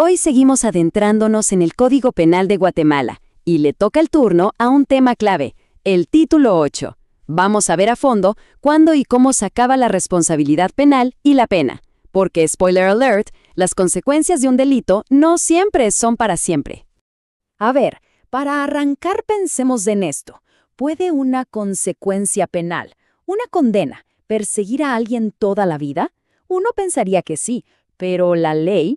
Hoy seguimos adentrándonos en el Código Penal de Guatemala y le toca el turno a un tema clave, el título 8. Vamos a ver a fondo cuándo y cómo se acaba la responsabilidad penal y la pena, porque, spoiler alert, las consecuencias de un delito no siempre son para siempre. A ver, para arrancar pensemos en esto. ¿Puede una consecuencia penal, una condena, perseguir a alguien toda la vida? Uno pensaría que sí, pero la ley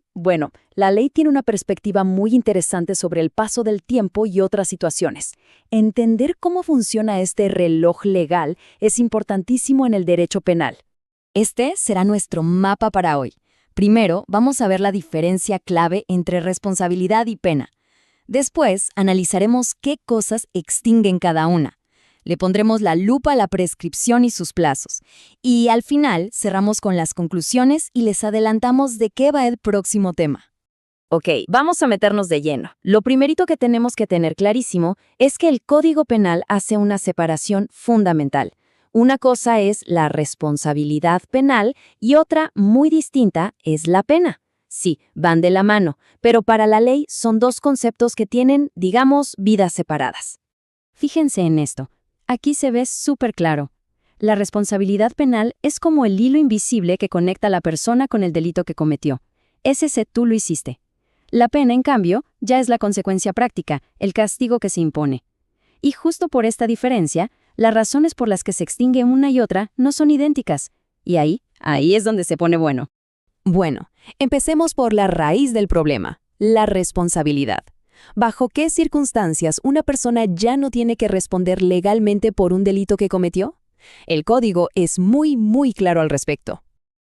tiene una perspectiva muy interesante sobre el paso del tiempo y otras situaciones. Entender cómo funciona este reloj legal es importantísimo en el derecho penal. Este será nuestro mapa para hoy. Primero, vamos a ver la diferencia clave entre responsabilidad y pena. Después, analizaremos qué cosas extinguen cada una. Le pondremos la lupa a la prescripción y sus plazos. Y al final, cerramos con las conclusiones y les adelantamos de qué va el próximo tema. Ok, vamos a meternos de lleno. Lo primerito que tenemos que tener clarísimo es que el Código Penal hace una separación fundamental. Una cosa es la responsabilidad penal y otra, muy distinta, es la pena. Sí, van de la mano, pero para la ley son dos conceptos que tienen, digamos, vidas separadas. Fíjense en esto. Aquí se ve súper claro. La responsabilidad penal es como el hilo invisible que conecta a la persona con el delito que cometió. Es ese tú lo hiciste. La pena, en cambio, ya es la consecuencia práctica, el castigo que se impone. Y justo por esta diferencia, las razones por las que se extingue una y otra no son idénticas. Y ahí es donde se pone bueno. Bueno, empecemos por la raíz del problema, la responsabilidad. ¿Bajo qué circunstancias una persona ya no tiene que responder legalmente por un delito que cometió? El código es muy claro al respecto.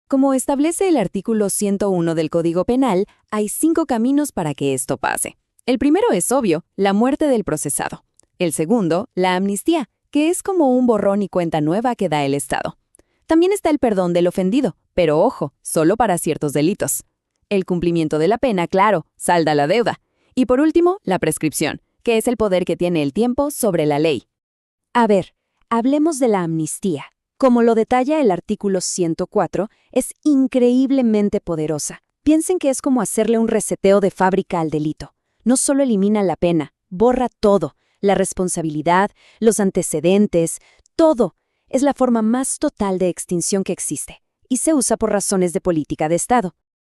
Como establece el artículo 101 del Código Penal, hay 5 caminos para que esto pase. El primero es obvio, la muerte del procesado. El segundo, la amnistía, que es como un borrón y cuenta nueva que da el Estado. También está el perdón del ofendido, pero ojo, solo para ciertos delitos. El cumplimiento de la pena, claro, salda la deuda. Y por último, la prescripción, que es el poder que tiene el tiempo sobre la ley. A ver, hablemos de la amnistía. Como lo detalla el artículo 104, es increíblemente poderosa. Piensen que es como hacerle un reseteo de fábrica al delito. No solo elimina la pena, borra todo, la responsabilidad, los antecedentes, todo. Es la forma más total de extinción que existe, y se usa por razones de política de Estado.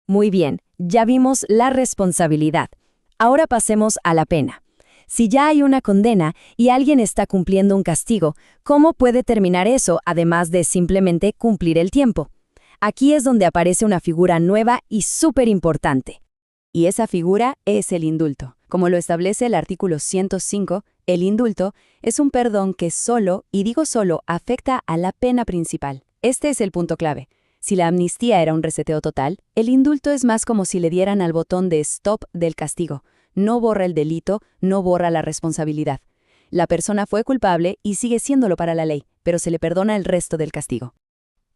Muy bien, ya vimos la responsabilidad. Ahora pasemos a la pena. Si ya hay una condena y alguien está cumpliendo un castigo, ¿cómo puede terminar eso además de simplemente cumplir el tiempo? Aquí es donde aparece una figura nueva y súper importante. Y esa figura es el indulto. Como lo establece el artículo 105, el indulto es un perdón que solo, y digo solo, afecta a la pena principal. Este es el punto clave. Si la amnistía era un reseteo total, el indulto es más como si le dieran al botón de stop del castigo. No borra el delito, no borra la responsabilidad. La persona fue culpable y sigue siéndolo para la ley, pero se le perdona el resto del castigo.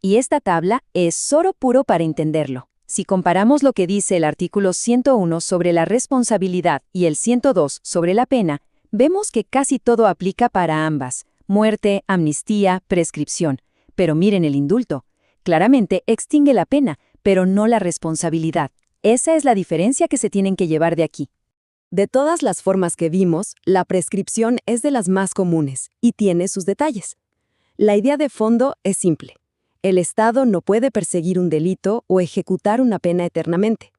Y esta tabla es oro puro para entenderlo. Si comparamos lo que dice el artículo 101 sobre la responsabilidad y el 102 sobre la pena, vemos que casi todo aplica para ambas: muerte, amnistía, prescripción. Pero miren el indulto. Claramente extingue la pena, pero no la responsabilidad. Esa es la diferencia que se tienen que llevar de aquí. De todas las formas que vimos, la prescripción es de las más comunes y tiene sus detalles. La idea de fondo es simple. El Estado no puede perseguir un delito o ejecutar una pena eternamente.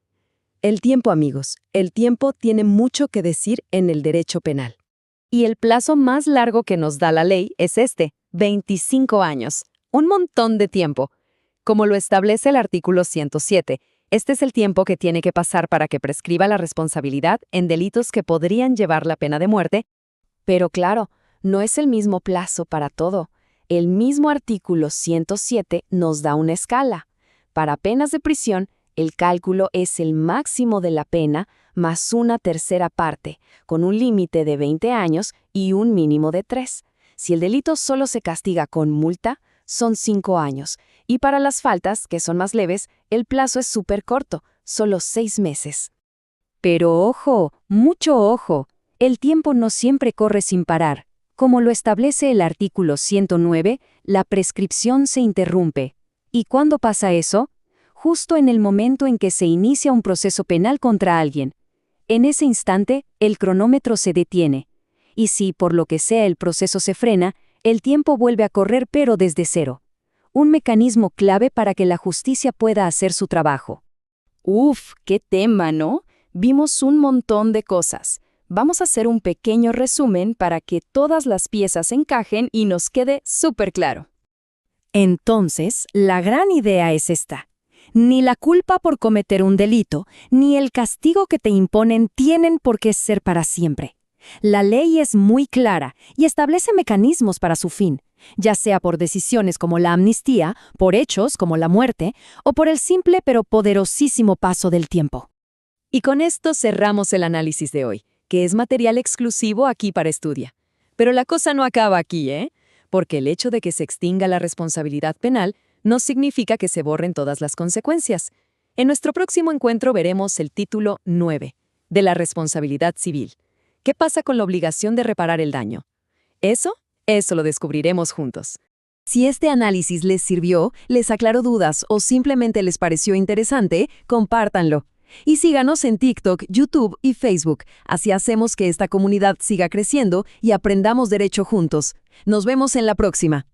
El tiempo, amigos, el tiempo tiene mucho que decir en el derecho penal. Y el plazo más largo que nos da la ley es 25 años. Un montón de tiempo. Como lo establece el artículo 107, este es el tiempo que tiene que pasar para que prescriba la responsabilidad en delitos que podrían llevar la pena de muerte. Pero claro, no es el mismo plazo para todo. El mismo artículo 107 nos da una escala. Para penas de prisión, el cálculo es el máximo de la pena más una tercera parte, con un límite de 20 años y un mínimo de 3. Si el delito solo se castiga con multa, son 5 años. Y para las faltas, que son más leves, el plazo es súper corto, solo 6 meses. Pero ojo, mucho ojo, el tiempo no siempre corre sin parar. Como lo establece el artículo 109, la prescripción se interrumpe. ¿Y cuándo pasa eso? justo en el momento en que se inicia un proceso penal contra alguien. En ese instante, el cronómetro se detiene. Y si, por lo que sea, el proceso se frena, el tiempo vuelve a correr pero desde cero. Un mecanismo clave para que la justicia pueda hacer su trabajo. Uf, qué tema, ¿no? Vimos un montón de cosas. Vamos a hacer un pequeño resumen para que todas las piezas encajen y nos quede súper claro. Entonces, la gran idea es esta. Ni la culpa por cometer un delito, ni el castigo que te imponen tienen por qué ser para siempre. La ley es muy clara y establece mecanismos para su fin, ya sea por decisiones como la amnistía, por hechos como la muerte, o por el simple pero poderosísimo paso del tiempo. Y con esto cerramos el análisis de hoy, que es material exclusivo aquí para Estudia. Pero la cosa no acaba aquí, ¿eh? Porque el hecho de que se extinga la responsabilidad penal no significa que se borren todas las consecuencias. En nuestro próximo encuentro veremos el título 9, de la responsabilidad civil. ¿Qué pasa con la obligación de reparar el daño? Eso lo descubriremos juntos. Si este análisis les sirvió, les aclaró dudas o simplemente les pareció interesante, compártanlo. Y síganos en TikTok, YouTube y Facebook. Así hacemos que esta comunidad siga creciendo y aprendamos derecho juntos. Nos vemos en la próxima.